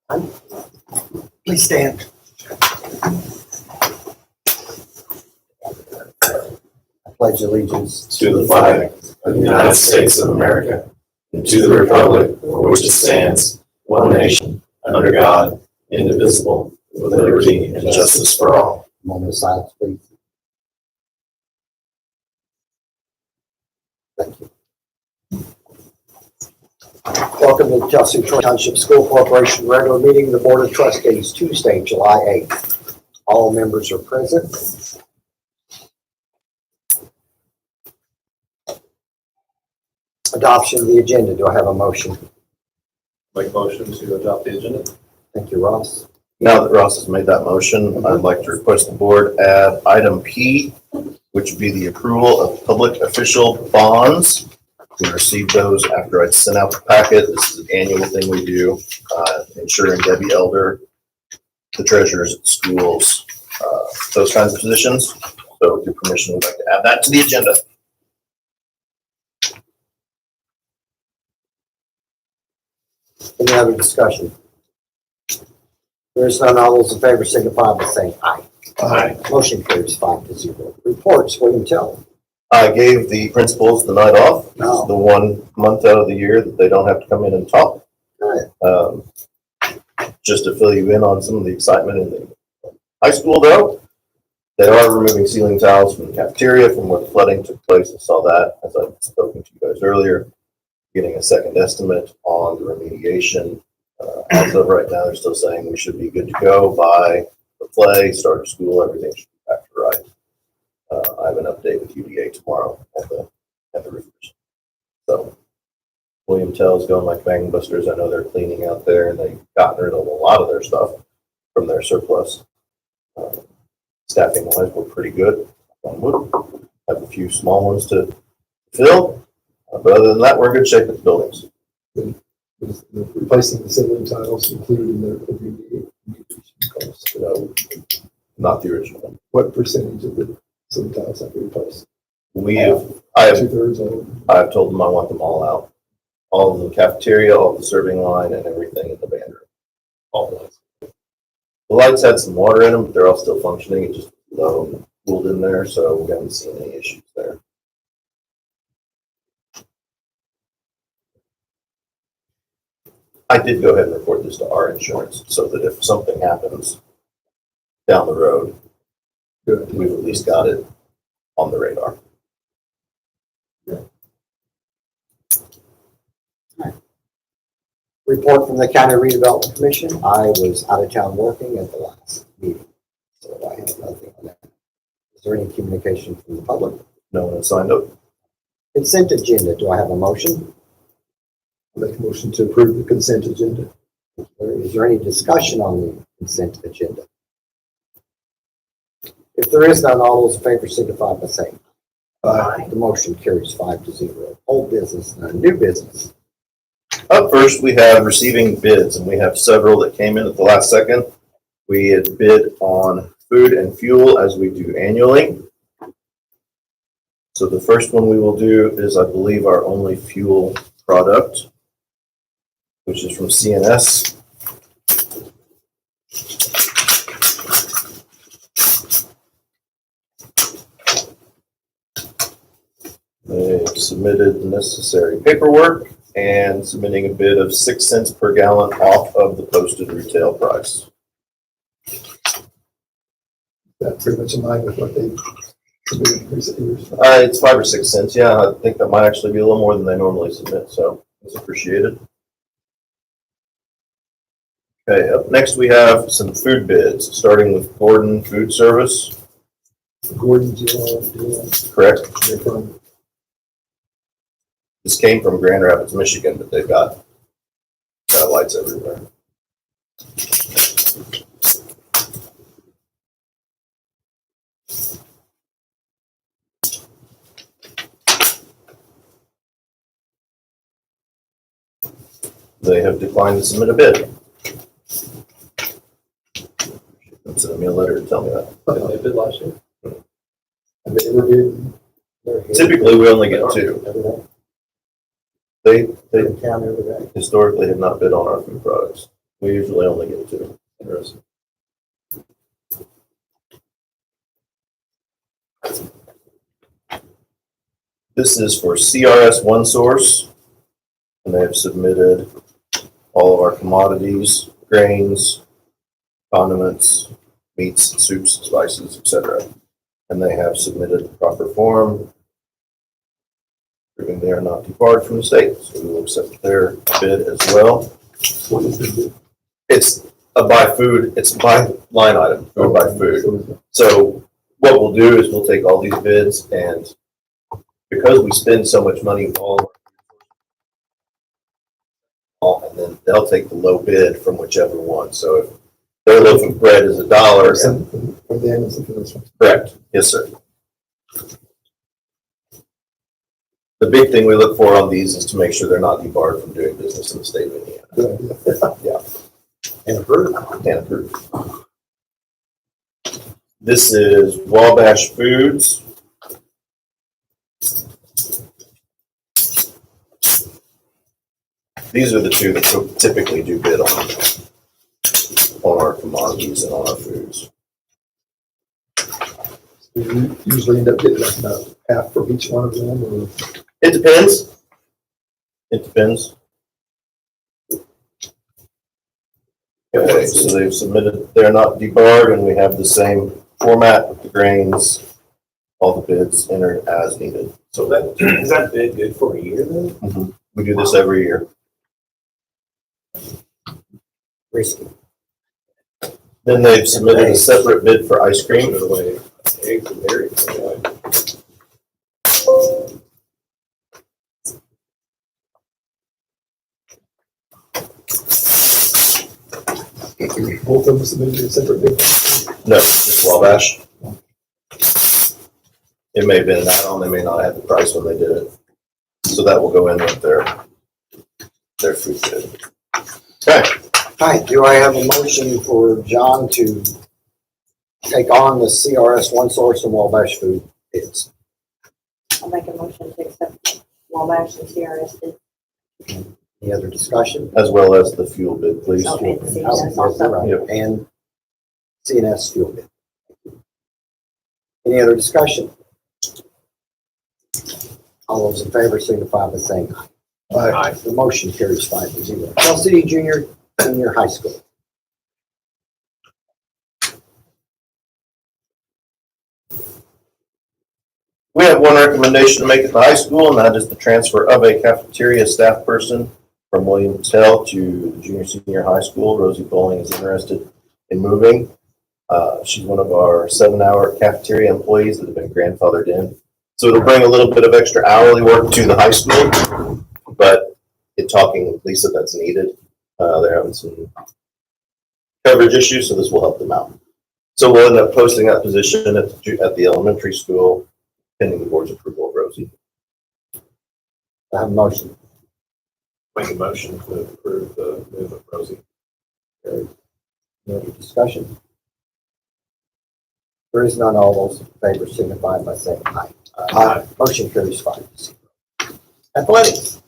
Please stand. I pledge allegiance to the flag of the United States of America and to the republic for which it stands, one nation, under God, indivisible, with liberty and justice for all. Moment of silence, please. Thank you. Welcome to the Chelsea Township School Corporation regular meeting of the Board of Trustees, Tuesday, July 8th. All members are present. Adoption of the agenda. Do I have a motion? Make motion to adopt the agenda. Thank you, Ross. Now that Ross has made that motion, I'd like to request the board add item P, which would be the approval of public official bonds. We received those after I'd sent out the packet. This is an annual thing we do, ensuring Debbie Elder, the treasurers at schools, those kinds of positions. So with your permission, we'd like to add that to the agenda. Any other discussion? There is none. All those in favor signify by saying aye. Aye. Motion carries 5-0. Reports, William Tell. I gave the principals the night off. This is the 1 month out of the year that they don't have to come in and talk. Good. Just to fill you in on some of the excitement in the high school, though, they are removing ceiling tiles from the cafeteria from where the flooding took place. I saw that as I've spoken to you guys earlier. Getting a second estimate on the remediation. As of right now, they're still saying we should be good to go by the play, start of school, everything should be back to right. I have an update with UVA tomorrow at the roofers. So William Tell is going like gangbusters. I know they're cleaning out there and they've gotten rid of a lot of their stuff from their surplus. Staffing wise, we're pretty good. Have a few small ones to fill. But other than that, we're in good shape with the buildings. Is replacing the ceiling tiles included in their remediation cost? Not the original one. What percentage of the ceiling tiles have been replaced? I have 2/3 of them. I've told them I want them all out. All of the cafeteria, all of the serving line, and everything in the band room. All the lights. The lights had some water in them, but they're all still functioning. It just low and cooled in there, so we haven't seen any issues there. I did go ahead and report this to our insurance so that if something happens down the road, Good. we've at least got it on the radar. Report from the County Redevelopment Commission. I was out of town working at the last meeting, so I have nothing on that. Is there any communication from the public? No one has signed up. Consent agenda. Do I have a motion? Make a motion to approve the consent agenda. Is there any discussion on the consent agenda? If there is none, all those in favor signify by saying aye. The motion carries 5-0. Old business, new business. Up first, we have receiving bids, and we have several that came in at the last second. We had bid on food and fuel as we do annually. So the first one we will do is, I believe, our only fuel product, which is from CNS. They submitted the necessary paperwork and submitting a bid of 6 cents per gallon off of the posted retail price. That's pretty much in line with what they submitted in recent years. It's 5 or 6 cents. Yeah, I think that might actually be a little more than they normally submit, so it's appreciated. Okay, up next we have some food bids, starting with Gordon Food Service. Gordon, do you want Correct. to from? This came from Grand Rapids, Michigan, but they've got lights everywhere. They have declined to submit a bid. Sent me a letter to tell me that. They did last year. Have they ever been? Typically, we only get 2. They County over there. historically have not bid on our food products. We usually only get 2. Interesting. This is for CRS OneSource, and they have submitted all of our commodities, grains, condiments, meats, soups, spices, etc. And they have submitted the proper form, proving they are not debarred from the state, so we will accept their bid as well. What is the bid? It's a by food, it's by line item, or by food. So what we'll do is we'll take all these bids, and because we spend so much money with all, and then they'll take the low bid from whichever one. So if their loaf of bread is $1, and From them and something else. correct, yes, sir. The big thing we look for on these is to make sure they're not debarred from doing business in the state of Indiana. Good idea. Yeah. And approved. And approved. This is Wabash Foods. These are the two that typically do bid on our commodities and on our foods. We usually end up getting like about half for each one of them, or It depends. It depends. Okay, so they've submitted, they're not debarred, and we have the same format with the grains, all the bids entered as needed. So that, is that bid good for a year then? We do this every year. Risky. Then they've submitted a separate bid for ice cream. By the way, eggs and dairy. Anyway. both of them submitted a separate bid. No, just Wabash. It may have been an add-on, they may not have the price when they did it. So that will go in with their food bid. Okay, Hi, do I have a motion for John to take on the CRS OneSource and Wabash Food bids? I'll make a motion to accept Wabash and CRS bid. Any other discussion? as well as the fuel bid, please. Oh, and CNS Yes, also. right. Yep. And CNS fuel bid. Any other discussion? All those in favor signify by saying aye. Aye. The motion carries 5-0. Tell City Junior High School. We have one recommendation to make at the high school, and that is the transfer of a cafeteria staff person from William Tell to the junior senior high school. Rosie Bowling is interested in moving. She's one of our 7-hour cafeteria employees that have been grandfathered in. So it'll bring a little bit of extra hourly work to the high school, but in talking with Lisa, that's needed. They're having some coverage issues, so this will help them out. So we'll end up posting that position at the elementary school, pending the board's approval of Rosie. I have a motion. Make a motion to approve the move of Rosie. Any other discussion? There is none. All those in favor signify by saying aye. Aye. Motion carries 5-0. Athletics.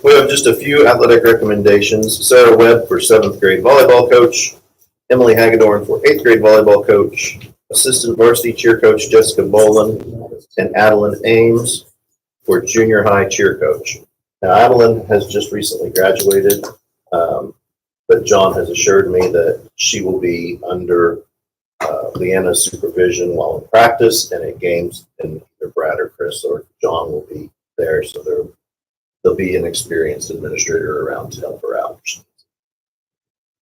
We have just a few athletic recommendations. Sarah Webb for 7th grade volleyball coach, Emily Hagedorn for 8th grade volleyball coach, assistant varsity cheer coach Jessica Boland, and Adeline Ames for junior high cheer coach. Now, Adeline has just recently graduated, but John has assured me that she will be under Leanna's supervision while in practice and at games, and either Brad or Chris or John will be there, so there'll be an experienced administrator around to help her out.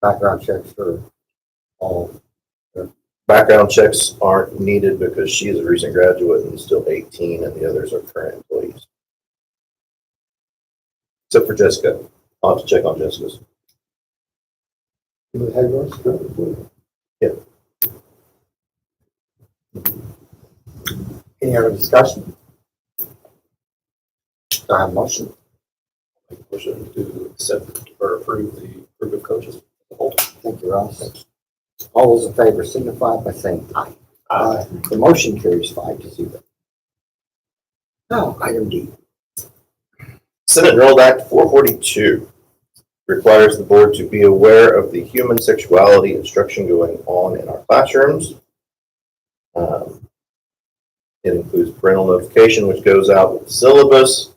Background checks for all. Background checks aren't needed because she is a recent graduate and still 18, and the others are current employees. Except for Jessica. I'll have to check on Jessica's. The Hagar's correct employee. Any other discussion? Do I have a motion? Make a motion to accept or approve the group of coaches. Thank you, Ross. All those in favor signify by saying aye. Aye. The motion carries 5-0. Now, item D. Senate Enrolled Act 442. requires the board to be aware of the human sexuality instruction going on in our classrooms. It includes parental notification, which goes out with the syllabus.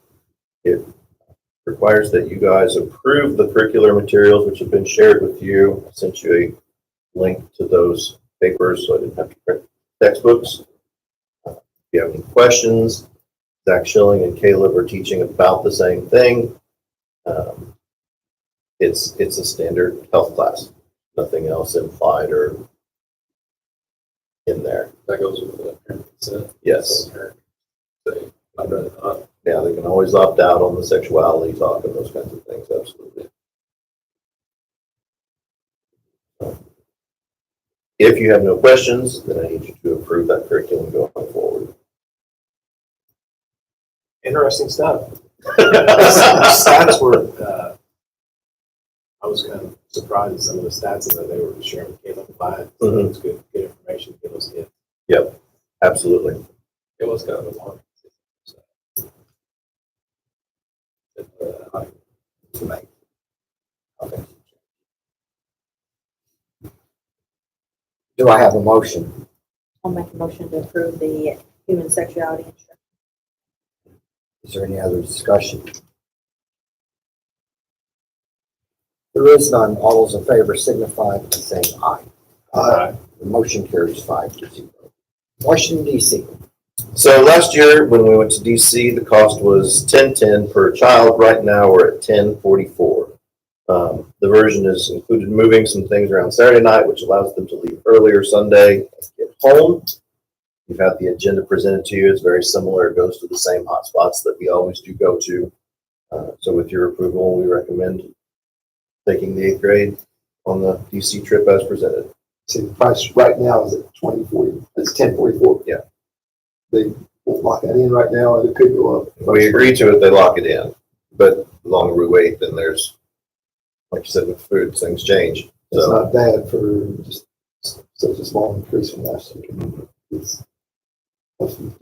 It requires that you guys approve the curricular materials which have been shared with you. I sent you a link to those papers, so I didn't have to print textbooks. If you have any questions, Zach Schilling and Caleb are teaching about the same thing. It's a standard health class, nothing else implied or in there. That goes with the parent consent. Yes. Say, I'd rather not. Yeah, they can always opt out on the sexuality talk and those kinds of things, absolutely. If you have no questions, then I need you to approve that curriculum going forward. Interesting stuff. Stats were, I was kind of surprised at some of the stats that they were sharing with Caleb Clyde. So Mhm. it's good information to give those kids. Yep, absolutely. It was kind of a long. Okay. Do I have a motion? I'll make a motion to approve the human sexuality instruction. Is there any other discussion? There is none. All those in favor signify by saying aye. The motion carries 5-0. Washington DC. So last year, when we went to DC, the cost was $10.10 per child. Right now, we're at $10.44. The version is included moving some things around Saturday night, which allows them to leave earlier Sunday and get home. You've had the agenda presented to you. It's very similar. It goes to the same hotspots that we always do go to. So with your approval, we recommend taking the 8th grade on the DC trip as presented. See, the price right now is at 2040. It's 1044. Yeah. They won't lock that in right now, and it could go up. If we agree to it, they lock it in. But the longer we wait, then there's, like you said, with food, things change. It's So not bad for just such a small increase from last year. It's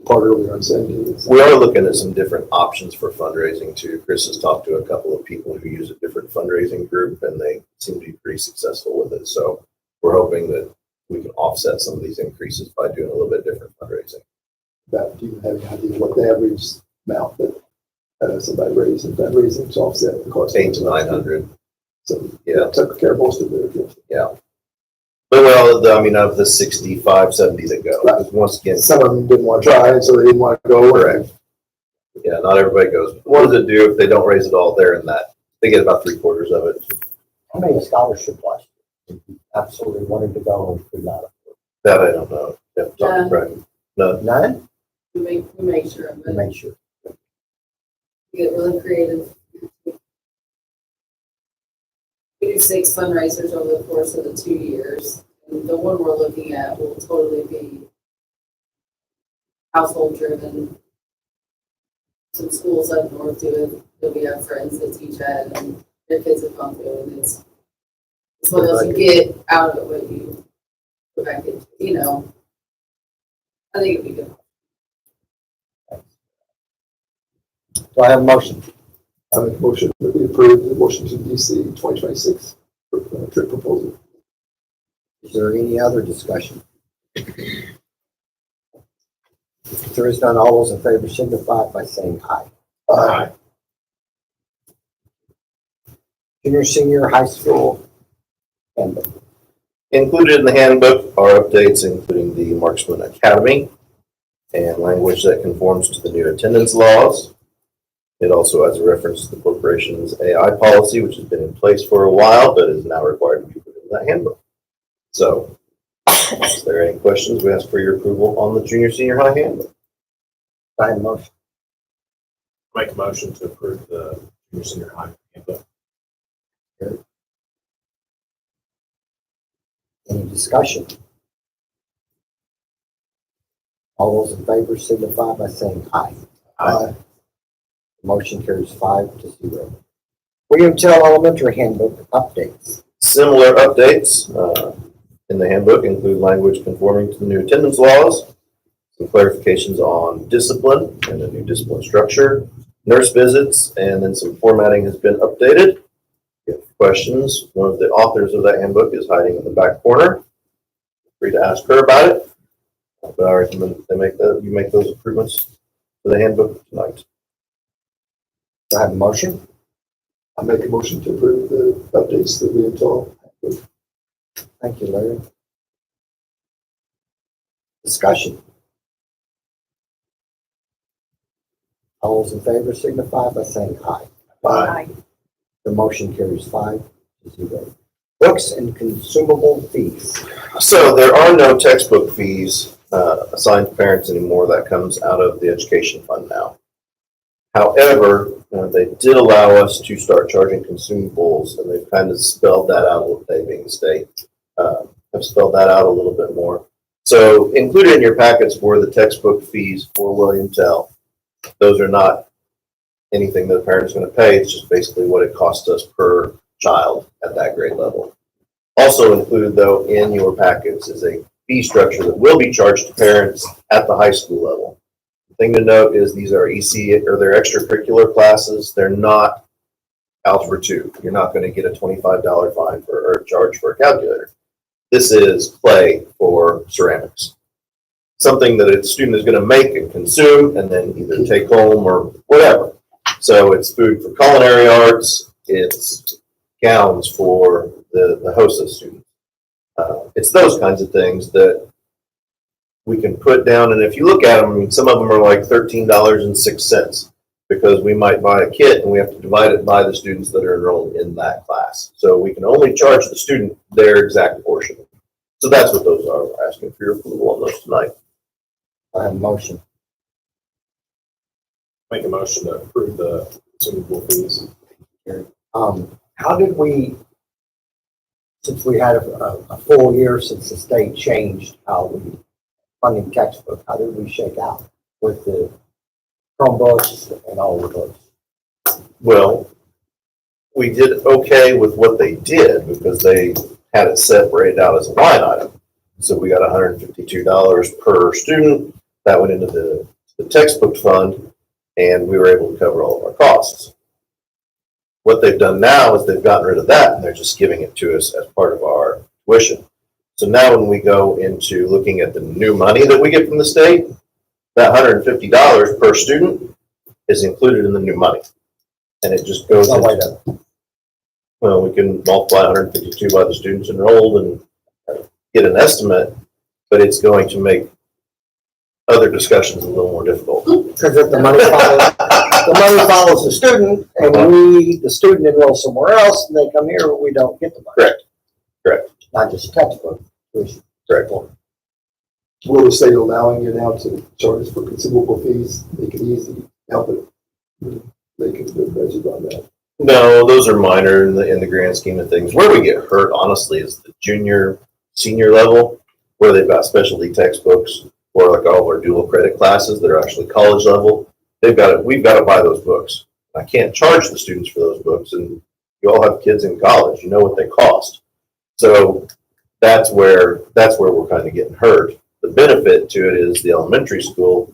part earlier on Sunday. we are looking at some different options for fundraising too. Chris has talked to a couple of people who use a different fundraising group, and they seem to be pretty successful with it. So we're hoping that we can offset some of these increases by doing a little bit different fundraising. About, do you have any idea what the average amount that somebody raised in fundraising to offset the cost? 800 to 900. So, Yeah. took care of most of it. But well, I mean, of the 65, 70 that go, because once again, Some of them didn't want to try it, so they didn't want to go. Correct. yeah, not everybody goes. What does it do if they don't raise it all there in that? They get about 3/4 of it. How many scholarship last year? Absolutely wanted to go and could not. That I don't know. Yeah, talk to Brian. No, None? We make sure of To it. make sure. We get really creative. We do 6 fundraisers over the course of the 2 years. And the one we're looking at will totally be household driven. Some schools up north do it. We have friends that teach ed and their kids have gone through it. And it's one of those you get out of it what you go back into, I think it'd be good. Do I have a motion? I make a motion that we approve the Washington DC 2026 trip proposal. Is there any other discussion? If there is none, all those in favor signify by saying aye. Junior, senior, high school, and included in the handbook are updates including the Marksman Academy and language that conforms to the new attendance laws. It also has a reference to the corporation's AI policy, which has been in place for a while, but is now required to be put in that handbook. So, is there any questions? We ask for your approval on the junior, senior high handbook. I have a motion. Make a motion to approve the junior senior high handbook. Any discussion? All those in favor signify by saying aye. Motion carries 5-0. William Tell Elementary Handbook updates. Similar updates in the handbook include language conforming to the new attendance laws, some clarifications on discipline and a new discipline structure, nurse visits, and then some formatting has been updated. If you have questions, one of the authors of that handbook is hiding in the back corner. Feel free to ask her about it. But I recommend you make those improvements to the handbook tonight. Do I have a motion? I make a motion to approve the updates that we had told. Thank you, Larry. Discussion. All those in favor signify by saying aye. Aye. The motion carries 5-0. Books and consumable fees. So there are no textbook fees assigned to parents anymore. That comes out of the education fund now. However, they did allow us to start charging consumables, and they've kind of spelled that out a little, they being the state, have spelled that out a little bit more. So included in your packets were the textbook fees for William Tell. Those are not anything that the parent is going to pay. It's just basically what it costs us per child at that grade level. Also included, though, in your packets is a fee structure that will be charged to parents at the high school level. The thing to note is these are EC or they're extracurricular classes. They're not Algebra 2. You're not going to get a $25 fine or charge for a calculator. This is play for ceramics. Something that a student is going to make and consume and then either take home or whatever. So it's food for culinary arts. It's gowns for the HOSA students. It's those kinds of things that we can put down. And if you look at them, I mean, some of them are like $13.06 because we might buy a kit and we have to divide it by the students that are enrolled in that class. So we can only charge the student their exact portion. So that's what those are. We're asking for your approval on those tonight. I have a motion. Make a motion to approve the consumable fees. How did we, since we had a full year since the state changed how we funding textbook, how did we shake out with the Chromebooks and all of those? Well, we did okay with what they did because they had it separated out as a line item. So we got $152 per student. That went into the textbook fund, and we were able to cover all of our costs. What they've done now is they've gotten rid of that, and they're just giving it to us as part of our tuition. So now when we go into looking at the new money that we get from the state, that $150 per student is included in the new money. And it just goes No way into, to- well, we can multiply 152 by the students enrolled and get an estimate, but it's going to make other discussions a little more difficult. Because if the money follows the student, and the student enrolls somewhere else, and they come here, we don't get the money. Correct. Not just textbook tuition. Correct. Will the state allowing you now to charge for consumable fees? They can easily help it. They can do budget on that. No, those are minor in the grand scheme of things. Where we get hurt, honestly, is the junior, senior level, where they've got specialty textbooks or like all of our dual credit classes that are actually college level. We've got to buy those books. I can't charge the students for those books, and you all have kids in college. You know what they cost. So that's where we're kind of getting hurt. The benefit to it is the elementary school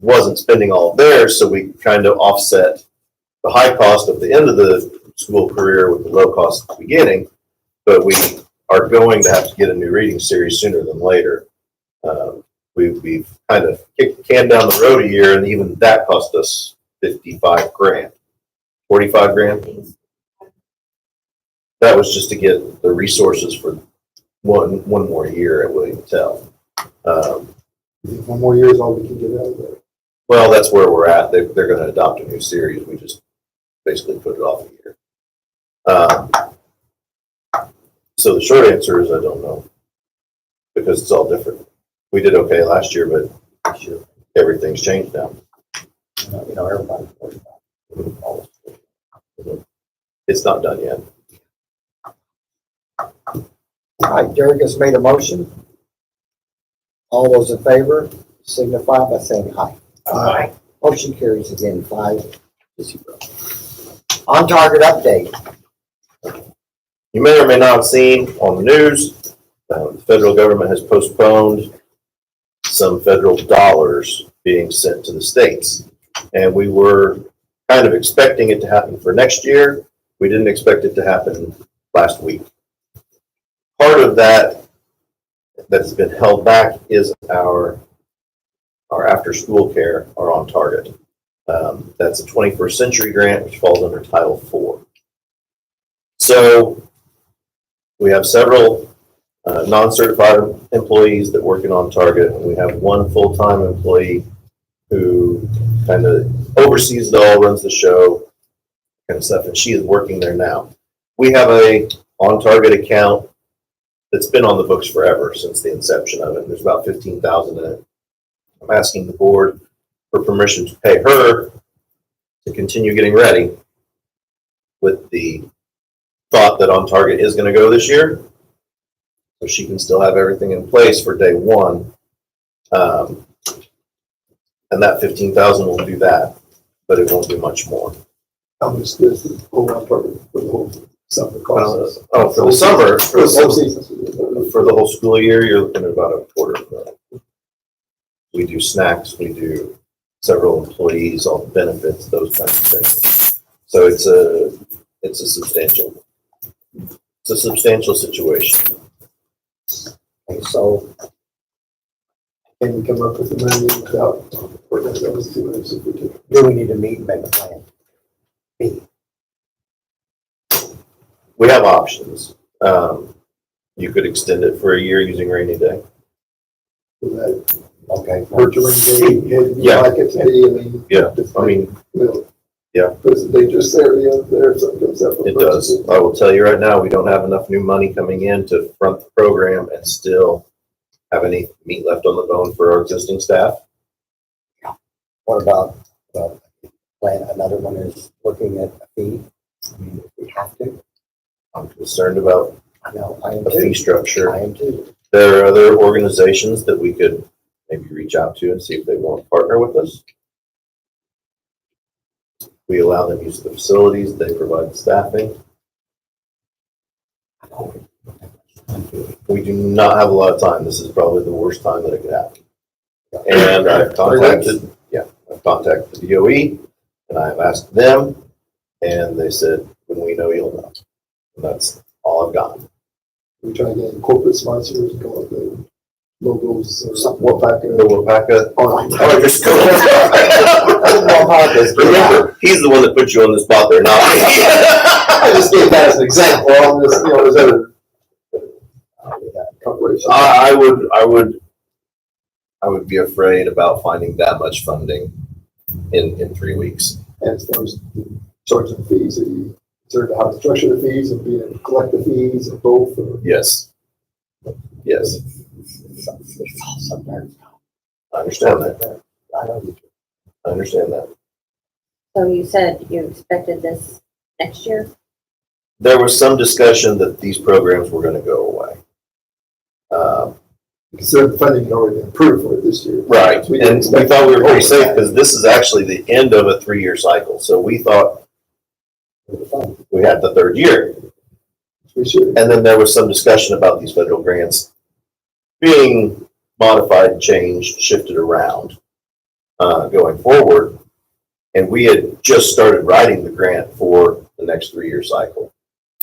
wasn't spending all of theirs, so we kind of offset the high cost of the end of the school career with the low cost at the beginning, but we are going to have to get a new reading series sooner than later. We've kind of kicked the can down the road a year, and even that cost us $55,000, $45,000. That was just to get the resources for one more year at William Tell. One more year is all we can get out of there. Well, that's where we're at. They're going to adopt a new series. We just basically put it off a year. So the short answer is I don't know, because it's all different. We did okay last year, but this year everything's changed now. Everybody's worried about all this. It's not done yet. All right, Derek has made a motion. All those in favor signify by saying aye. Aye. Motion carries again 5-0. On target update. You may or may not have seen on the news, the federal government has postponed some federal dollars being sent to the states. And we were kind of expecting it to happen for next year. We didn't expect it to happen last week. Part of that that's been held back is our after-school care, our On Target. That's a 21st Century grant, which falls under Title IV. So we have several non-certified employees that work in On Target, and we have one full-time employee who kind of oversees it all, runs the show, kind of stuff, and she is working there now. We have a On Target account that's been on the books forever, since the inception of it. There's about 15,000 in it. I'm asking the board for permission to pay her to continue getting ready, with the thought that On Target is going to go this year, so she can still have everything in place for day one. And that 15,000 will do that, but it won't do much more. How much does the whole target for the whole summer cost? For the summer, For the whole season. for the whole school year, you're looking at about $250,000. We do snacks, we do several employees, all the benefits, those kinds of things. So it's a substantial situation. Okay, so Can we come up with the money without, those 200 if we do? do we need to meet and make a plan? B. We have options. You could extend it for a year using rainy day. Would that Okay. hurt your rainy day? Would you Yeah. like it to be, I mean. Yeah, I mean, You know, yeah. Because they just there, there, if something comes up. it does. I will tell you right now, we don't have enough new money coming in to front the program and still have any meat left on the bone for our existing staff. What about, plan, another one is looking at a fee? I mean, if we have to, I'm concerned about I know, I am the fee too. structure. I am too. There are other organizations that we could maybe reach out to and see if they want to partner with us. We allow them to use the facilities, they provide the staffing. We do not have a lot of time. This is probably the worst time that it could happen. And I've contacted the DOE, and I've asked them, and they said, when we know, you'll know. And that's all I've got. We try to get corporate sponsors, go with the logos or something, what back The Wapaka. on. Remember, he's the one that put you on the spot there, not me. I just gave that as an example on this, there's other corporations. I would be afraid about finding that much funding in 3 weeks. And as far as charging fees, are you concerned about how to structure the fees and being able to collect the fees or both? Or Yes. Yes, Sometimes. I understand that. I know you do. I understand that. So you said you expected this next year? There was some discussion that these programs were going to go away. considering the funding had already been approved for it this year. Right, We and didn't we expect thought we were pretty to safe hold because this is actually the end of a 3-year cycle. So we thought we had the 3rd year. that. We should. And then there was some discussion about these federal grants being modified, changed, shifted around going forward. And we had just started writing the grant for the next 3-year cycle.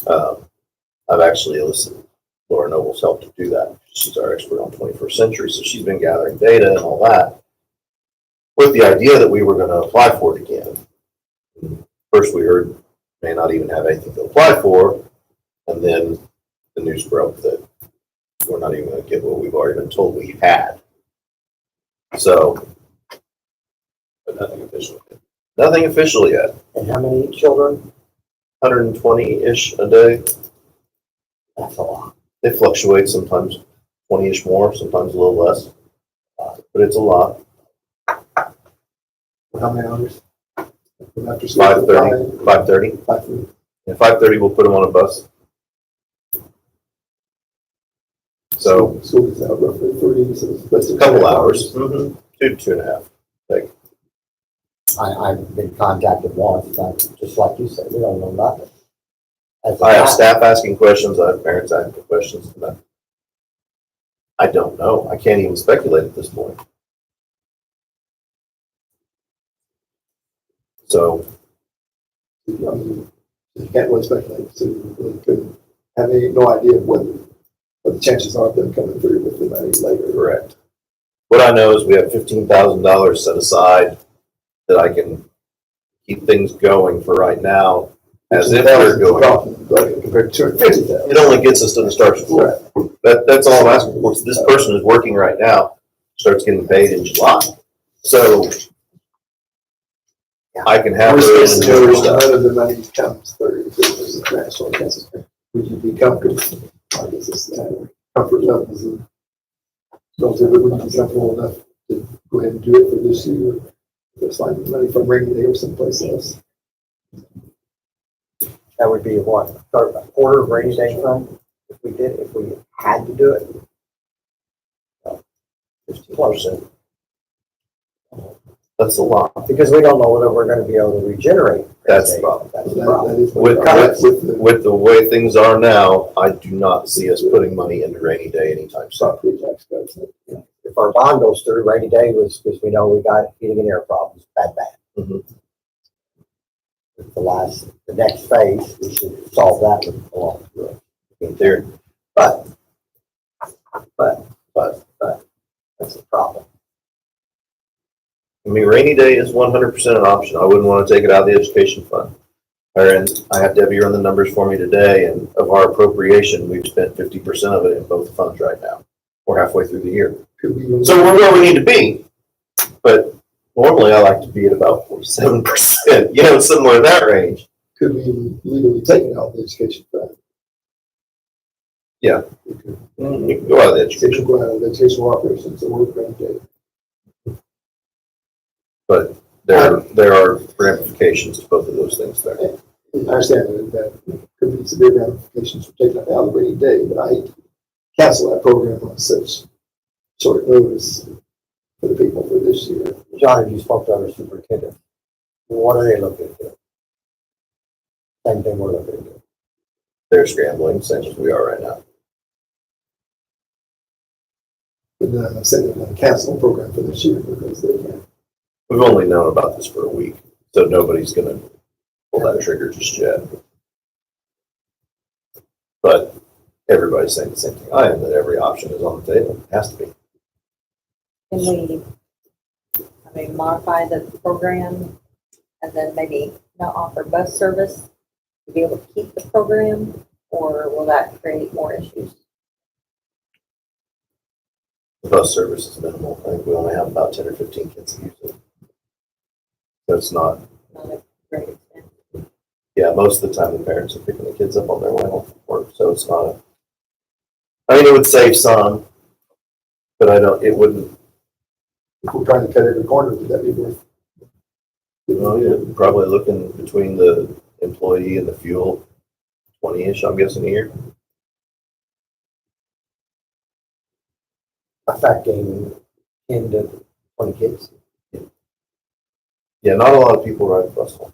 I've actually elicited Laura Noble's help to do that. She's our expert on 21st century, so she's been gathering data and all that with the idea that we were going to apply for it again. First we heard may not even have anything to apply for, and then the news broke that we're not even going to get what we've already been told we had. So, But nothing official. nothing official yet. And how many children? 120-ish a day. That's a lot. They fluctuate, sometimes 20-ish more, sometimes a little less. But it's a lot. How many hours? From after school to 5:30. 5:30. 5:30. At 5:30, we'll put them on a bus. So, School is out roughly 30, so that's a couple hours. 2 to 2.5. I've been contacted once, and just like you said, we don't know nothing. As a I have fact, staff asking questions, I have parents asking questions. And I don't know. I can't even speculate at this point. So, I mean, You can't really speculate, so you really couldn't have no idea what the chances are of them coming through with the money later. Correct. What I know is we have $15,000 set aside that I can keep things going for right now, as if they're going. Compared to 250,000. It only gets us to the start of school. That's all I'm asking for. This person is working right now, starts getting paid in July. So I can have her in and do her stuff. None of the money comes through, if it was a national cancer. Would you be comfortable? I guess it's comfort levels. Would you be comfortable enough to go ahead and do it for this year? If it's like money from rainy day or someplace else. That would be what, a quarter of rainy day fund, if we had to do it? 50%. That's a lot. Because we don't know whether we're gonna be able to regenerate. That's the problem. That's the problem. With the way things are now, I do not see us putting money into rainy day anytime soon. If our bond goes through, rainy day was, because we know we got heating and air problems, bad. Mhm. The next phase, we should solve that with along through it. In theory. But, that's the problem. I mean, rainy day is 100% an option. I wouldn't want to take it out of the education fund. And I have Debbie run the numbers for me today, and of our appropriation, we've spent 50% of it in both funds right now. We're halfway through the year. So we're where we need to be, but normally I like to be at about 47%, somewhere in that range. Could we legally take it out of the education fund? Yeah. We could. You can go out of the It education, should go out of the educational operations and work around it. but there are ramifications to both of those things there. I understand that could be severe ramifications for taking it out of the rainy day, but I hate to cancel that program on such short notice for the people for this year. John, you spoke to other superintendents. What are they looking to do? Same thing we're looking to do. They're scrambling, same as we are right now. But then I'm saying they're going to cancel the program for this year because they can't. We've only known about this for a week, so nobody's going to pull that trigger just yet. But everybody's saying the same thing I am, that every option is on the table. It has to be. Can we, modify the program and then maybe not offer bus service to be able to keep the program, or will that create more issues? The bus service is minimal. I think we only have about 10 or 15 kids who use it. So it's not, Not a great extent. yeah, most of the time the parents are picking the kids up on their way home from work, so it's not it would save some, but it wouldn't, If we're trying to cut every corner, would that be worth? you're probably looking between the employee and the fuel, 20-ish, I'm guessing, a year. Affecting 10 to 20 kids. Yeah, not a lot of people ride the bus home.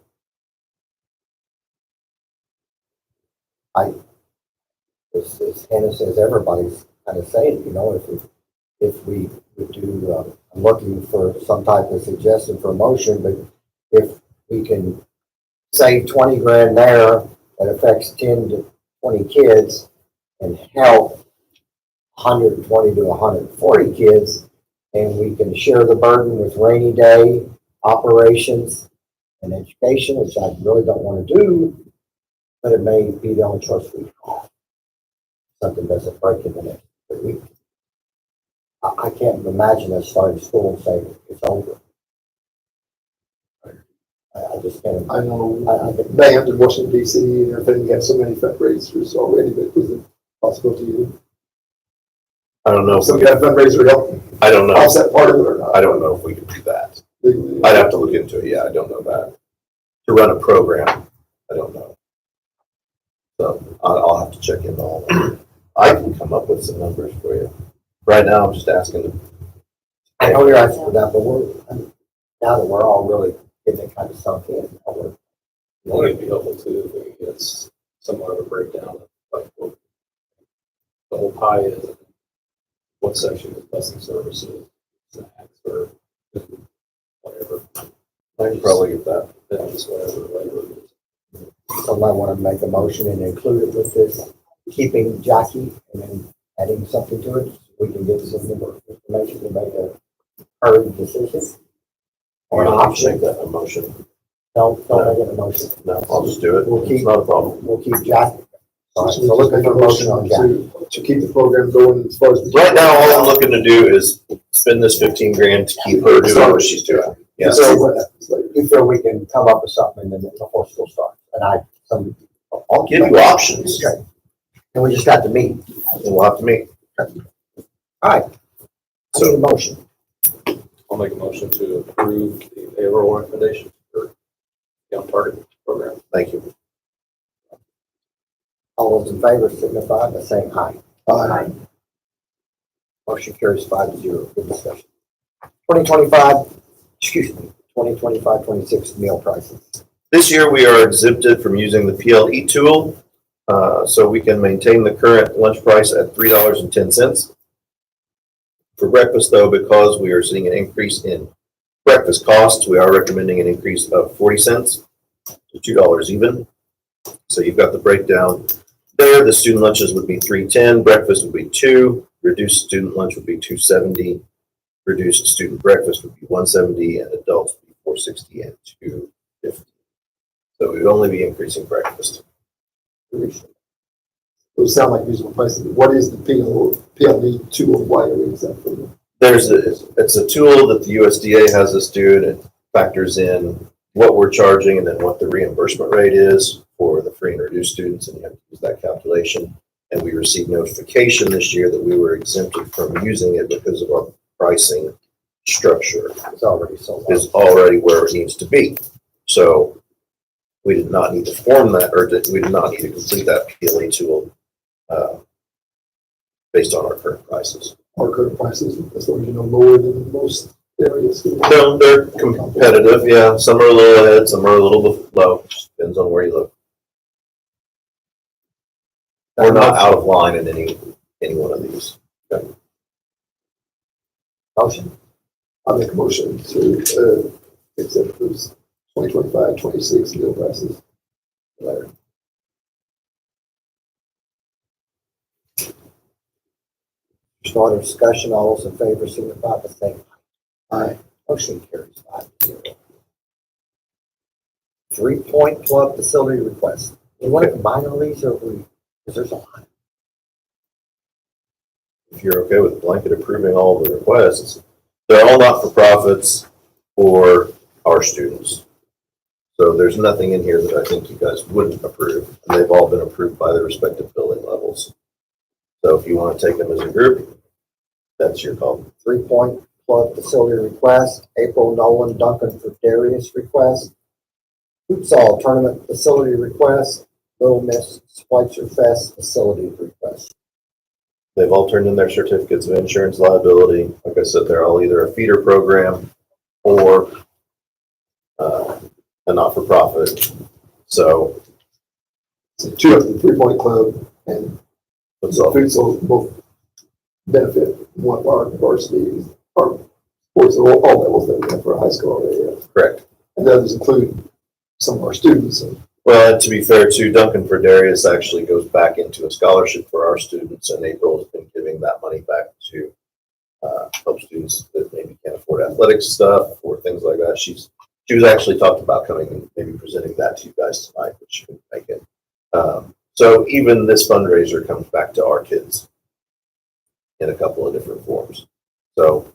As Hannah says, everybody's kind of saying, if we would do, I'm looking for some type of suggestion for a motion, but if we can save 20 grand there, that affects 10 to 20 kids and help 120 to 140 kids, and we can share the burden with rainy day operations and education, which I really don't want to do, but it may be the only choice we have. Something doesn't break in the next 3 weeks. I can't imagine us starting school and saying it's over. I just can't. I know bands in Washington DC and everything, you have so many fundraisers already, but is it possible to I don't know. some kind of fundraiser help I don't know. offset part of it or not? I don't know if we could do that. Legally? I'd have to look into it. Yeah, I don't know that. To run a program, I don't know. So I'll have to check into all that. I can come up with some numbers for you. Right now, I'm just asking them. I know you're asking for that, but now that we're all really getting it kind of sunk in. I think it'd be helpful too if we could get somewhat of a breakdown of like what the whole pie is, and what section is busing services, snacks, or whatever. I can probably get that. Then just whatever labor is. Somebody want to make a motion and include it with this, keeping Jackie and then adding something to it? So we can get some more information to make a hurried decision. Or an option. Make that a motion. Don't make it a motion. No, I'll just do it. We'll keep- It's not a problem. We'll keep Jackie. All right, So so looking for a motion on Jackie. to keep the program going as far as. Right now, all I'm looking to do is spend this 15 grand to keep her doing what she's doing. Yeah. So what happens later? You feel we can come up with something and then before school starts? And I'll give you options, Okay. And we just got to meet. and we'll have to meet. All right. I need a motion. I'll make a motion to approve the payroll recommendation for Young Target Program. Thank you. All those in favor signify by saying aye. Aye. Motion carries 5-0. Good discussion. 2025-26 meal prices. This year, we are exempted from using the PLE tool, so we can maintain the current lunch price at $3.10. For breakfast, though, because we are seeing an increase in breakfast costs, we are recommending an increase of 40 cents to $2 even. So you've got the breakdown there. The student lunches would be $3.10, breakfast would be $2, reduced student lunch would be $2.70, reduced student breakfast would be $1.70, and adults would be $4.60 and $2.50. So we'd only be increasing breakfast. Those sound like reasonable prices. What is the PLE tool? Why are we exempt from it? It's a tool that the USDA has us do, and it factors in what we're charging and then what the reimbursement rate is for the free and reduced students, and you have to use that calculation. And we received notification this year that we were exempted from using it because of our pricing structure It's already sold out. is already where it needs to be. So we did not need to form that, or we did not need to complete that PLE tool based on our current prices. Our current prices, as long as you know, lower than most areas. No, they're competitive, yeah. Some are a little ahead, some are a little low. Just depends on where you look. We're not out of line in any one of these. Motion. I'll make a motion to accept those 2025-26 meal prices. Larry. There's no other discussion. All those in favor signify by saying Aye. motion carries 5-0. 3-Point Club facility request. You want to combine all these, or because there's a lot. If you're okay with blanket approving all the requests, they're all not-for-profits for our students. So there's nothing in here that I think you guys wouldn't approve, and they've all been approved by the respective building levels. So if you want to take them as a group, that's your call. 3-Point Club facility request. April Nolan Duncan for Darius request. Futsal tournament facility request. Little Miss Schweitzer Fest facility request. They've all turned in their certificates of insurance liability. Like I said, they're all either a feeder program or a not-for-profit. So So two of the 3-Point Club and that's all. futsal both benefit one of our varsity, our sports, all levels that we have for high school already. Correct. And those include some of our students. And Well, and to be fair too, Duncan for Darius actually goes back into a scholarship for our students, and April has been giving that money back to help students that maybe can't afford athletic stuff or things like that. She was actually talked about coming and maybe presenting that to you guys tonight, but she couldn't make it. So even this fundraiser comes back to our kids in a couple of different forms. So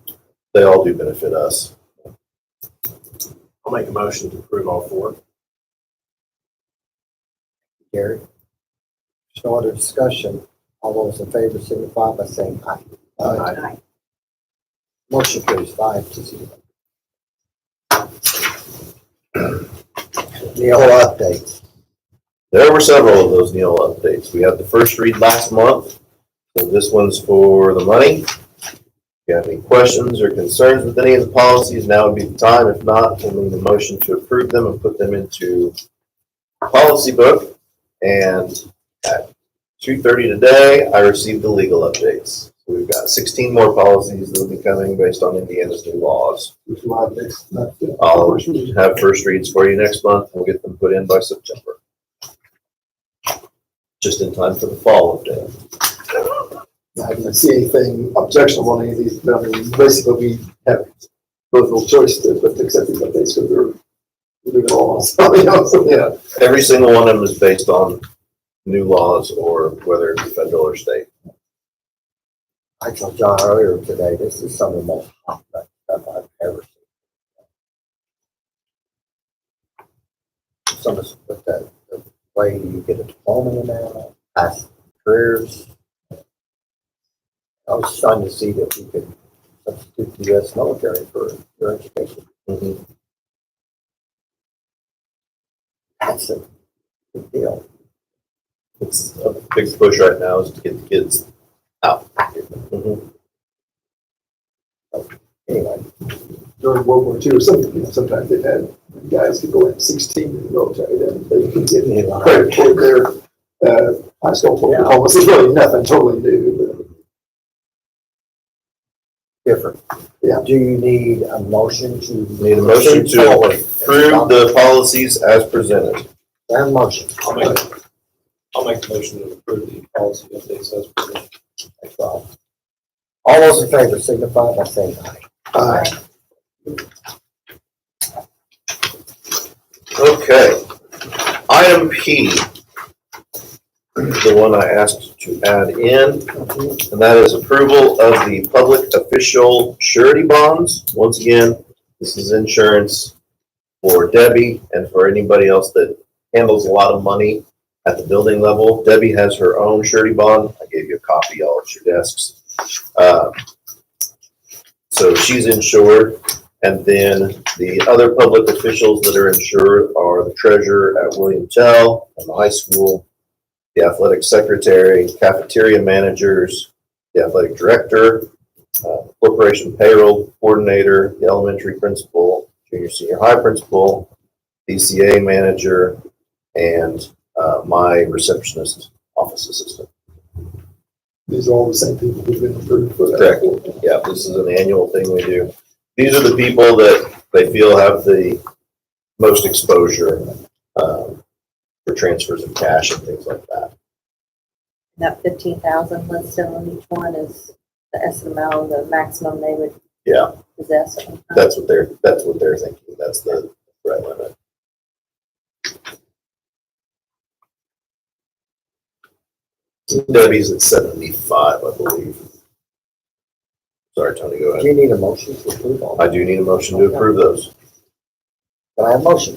they all do benefit us. I'll make a motion to approve all four. Gary. There's no other discussion. All those in favor signify by saying aye. Aye. Motion carries 5-0. Neil updates. There were several of those Neil updates. We had the first read last month. So this one's for the money. If you have any questions or concerns with any of the policies, now would be the time. If not, we'll need a motion to approve them and put them into policy book. And at 2:30 today, I received the legal updates. So we've got 16 more policies that will be coming based on Indiana's new laws. which will have next, I'll have first reads for you next month. We'll get them put in by September. just in time for the fall of day. I didn't see anything objectionable on any of these, I mean, basically, we have no choice to, but to accept these updates, because we're doing it all, so, you know, so, yeah. Every single one of them is based on new laws or whether it be federal or state. I told John earlier today, this is some of the most complex stuff I've ever seen. Some of the way you get a diploma now, past careers. I was trying to see that you could substitute the U.S. military for your education. Mhm. That's a big deal. It's a big push right now is to get the kids out. Mhm. Anyway, During World War II, sometimes they've had guys could go in 16 in the military, then they can get credit for their, high school diplomas. It's really nothing totally new, different. Yeah. Do you need a motion to? Need a motion to forward? approve the policies as presented. Their motion. I'll make the motion to approve the policy updates as presented. Thanks, Rob. All those in favor signify by saying aye. but, Okay. Item P, the one I asked to add in, and that is approval of the public official surety bonds. Once again, this is insurance for Debbie and for anybody else that handles a lot of money at the building level. Debbie has her own surety bond. I gave you a copy all at your desks. So she's insured. And then the other public officials that are insured are the treasurer at William Tell and the high school, the athletic secretary, cafeteria managers, the athletic director, corporation payroll coordinator, the elementary principal, junior senior high principal, DCA manager, and my receptionist office assistant. these are all the same people who've been approved for that. Correct. Yeah, this is an annual thing we do. These are the people that they feel have the most exposure for transfers of cash and things like that. That 15,000 listed on each one is the SML, the maximum they would Yeah, possess. that's what they're thinking. That's the right limit. Debbie's at 75, I believe. Sorry, Tony, go Do ahead. you need a motion to approve all? I do need a motion to approve those. Can I have a motion?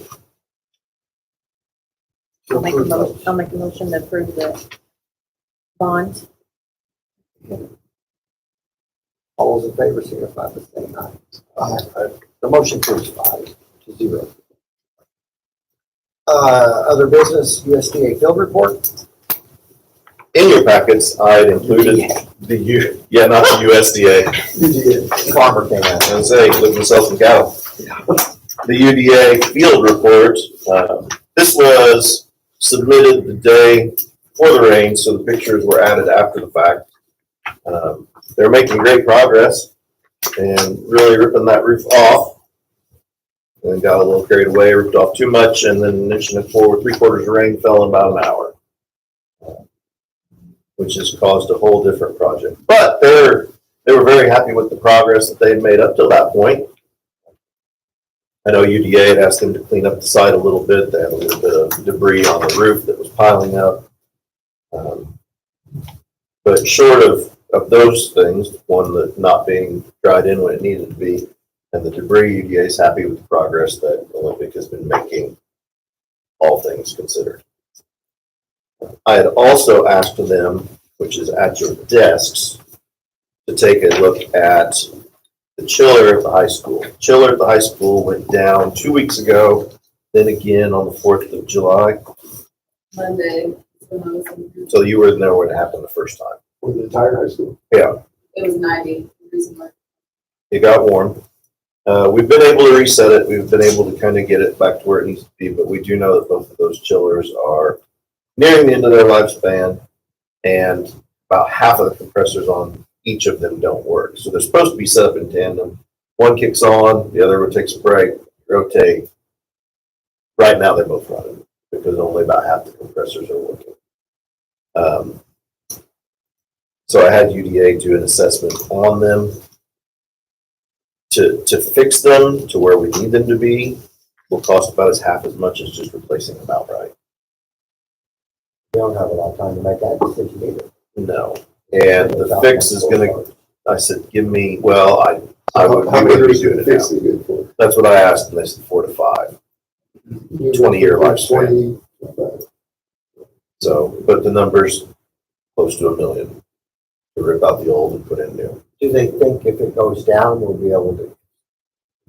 To I'll make a approve motion, those. I'll make a motion to approve the bonds. All those in favor signify by saying aye. Aye. The motion carries 5-0. Other business, USDA field report? In your packets, I had included not the USDA. You did. Farmer came out. I was saying, looking to sell some cattle. The UDA field report, this was submitted the day before the rain, so the pictures were added after the fact. They're making great progress and really ripping that roof off. And then got a little carried away, ripped off too much, and then an inch and a quarter, 3/4 of rain fell in about an hour, which has caused a whole different project. But they were very happy with the progress that they had made up till that point. I know UDA had asked them to clean up the site a little bit. They had a little bit of debris on the roof that was piling up. But short of those things, one that not being dried in when it needed to be, and the debris, UDA is happy with the progress that Olympic has been making, all things considered. I had also asked them, which is at your desks, to take a look at the chiller at the high school. Chiller at the high school went down 2 weeks ago, then again on the 4th of July. Monday, when I was in here, So you were there when it happened the first time. For the entire high school. Yeah, it was 90 degrees in March. it got warm. We've been able to reset it. We've been able to kind of get it back to where it needs to be, but we do know that both of those chillers are nearing the end of their lifespan, and about half of the compressors on each of them don't work. So they're supposed to be set up in tandem. One kicks on, the other one takes a break, rotate. Right now they're both running because only about half the compressors are working. So I had UDA do an assessment on them. To fix them to where we need them to be will cost about half as much as just replacing them outright. We don't have a lot of time to make that decision either. No. And the fix is gonna, I said, give me, well, I would, How we many would be years doing is it the now. fix good for? That's what I asked, and they said 4 to 5. 20-year lifespan. 20. So, but the number's close to $1 million to rip out the old and put in new. Do they think if it goes down, we'll be able to,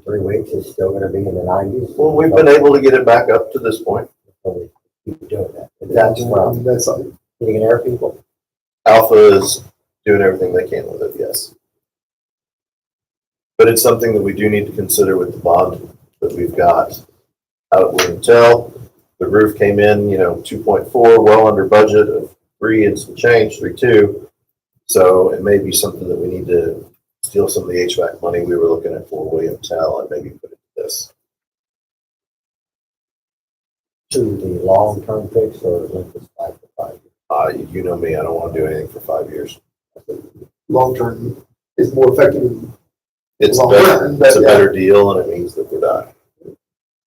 3 weeks is still gonna be in the 90s? Well, we've been able to get it back up to this point. So we keep doing that. If that's I from mean, that's like, getting an air people. Alpha is doing everything they can with it, yes. But it's something that we do need to consider with the bond that we've got out at William Tell. The roof came in, 2.4, well under budget of 3 and some change, 3.2. So it may be something that we need to steal some of the HVAC money we were looking at for William Tell and maybe put it to this. To the long-term fix or length of life for 5 years? You know me, I don't want to do anything for 5 years. long-term is more effective than It's long better, run, but it's a yeah. better deal and it means that we're done.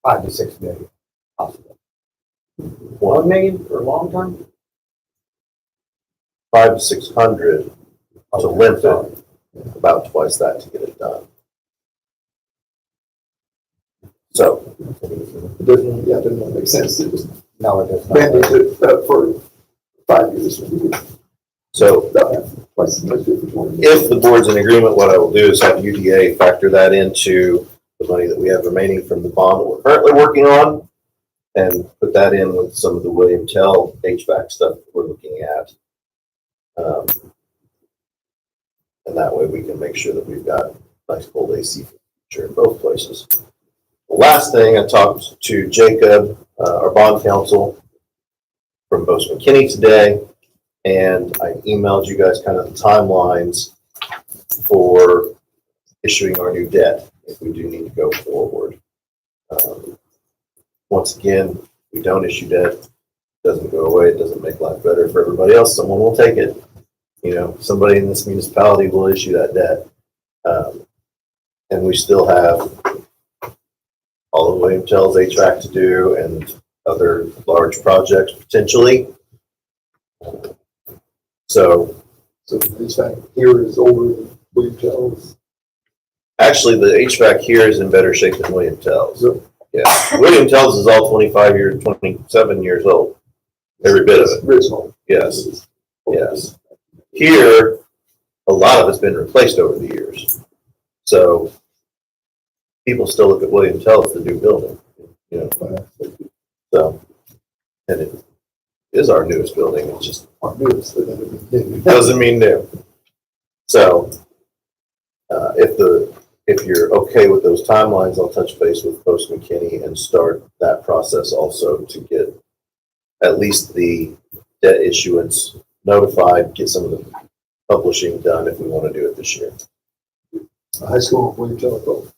5 to 6 million, possibly. One, 1 million for long-term? 500 to 600 to limp it, about twice that to get it done. So, It doesn't make sense to just No, it does mandate not. it for 5 years. so About half, twice as much for 20 years. if the board's in agreement, what I will do is have UDA factor that into the money that we have remaining from the bond that we're currently working on and put that in with some of the William Tell HVAC stuff that we're looking at. And that way we can make sure that we've got nice cold AC feature in both places. The last thing, I talked to Jacob, our bond counsel from Bose McKinney today, and I emailed you guys kind of the timelines for issuing our new debt if we do need to go forward. Once again, we don't issue debt, it doesn't go away, it doesn't make life better for everybody else, someone will take it. Somebody in this municipality will issue that debt. And we still have all of William Tell's HVAC to do and other large projects potentially. So So the HVAC here is older than William Tell's. actually, the HVAC here is in better shape than William Tell's. So Yeah, William Tell's is all 25 years, 27 years old. Every bit of it, original. yes, yes. Here, a lot of it's been replaced over the years. So people still look at William Tell as the new building, so. And it is our newest building, it just Our newest, but then doesn't mean new. So, if you're okay with those timelines, I'll touch base with Post McKinney and start that process also to get at least the debt issuance notified, get some of the publishing done if we want to do it this year. high school, William Tell both.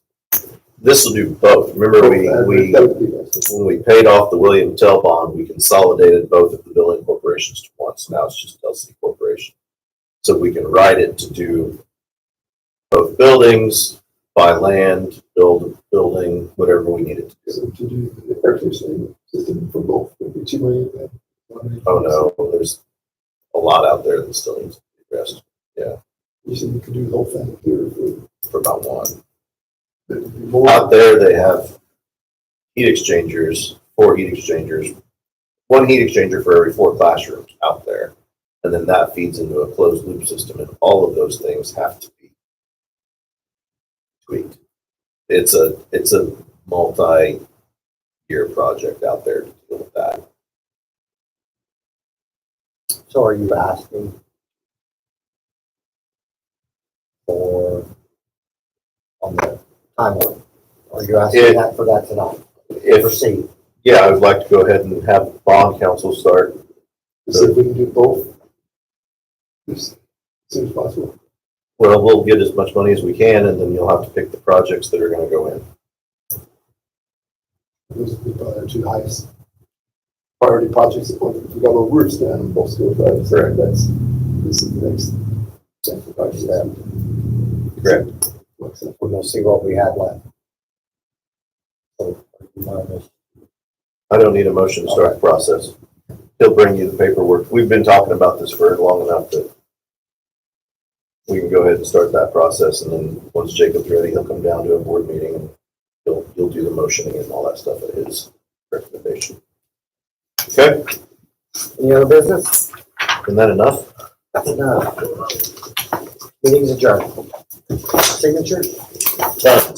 This will do both. Remember, That would be nice. when we paid off the William Tell bond, we consolidated both of the billing corporations to once. Now it's just LC Corporation. So we can write it to do both buildings, buy land, build a building, whatever we need it to do. So to do the air conditioning system for both would be 2 million. then 1 million. Oh no, there's a lot out there that still needs to be addressed You said you could do the whole thing here for about one. for more. Out there, they have heat exchangers, 4 heat exchangers, 1 heat exchanger for every 4 classrooms out there. And then that feeds into a closed loop system, and all of those things have to be tweaked. It's a multi-year project out there to deal with that. So are you asking for, on the timeline? Are you asking that for that tonight? If, Proceed. yeah, I would like to go ahead and have bond council start. See if we can do both. As soon as possible. Well, we'll get as much money as we can, and then you'll have to pick the projects that are gonna go in. Those would be probably our 2 highest. priority projects, if we got all roofs down in both schools, right? So this is the next step for project. Correct. We're gonna see what we had left. So, I don't need a motion to start the process. He'll bring you the paperwork. We've been talking about this for long enough that we can go ahead and start that process, and then once Jacob's ready, he'll come down to a board meeting and he'll do the motioning and all that stuff at his recommendation. Okay, Any other business? isn't that enough? That's enough. Meeting's adjourned. Signature? Done.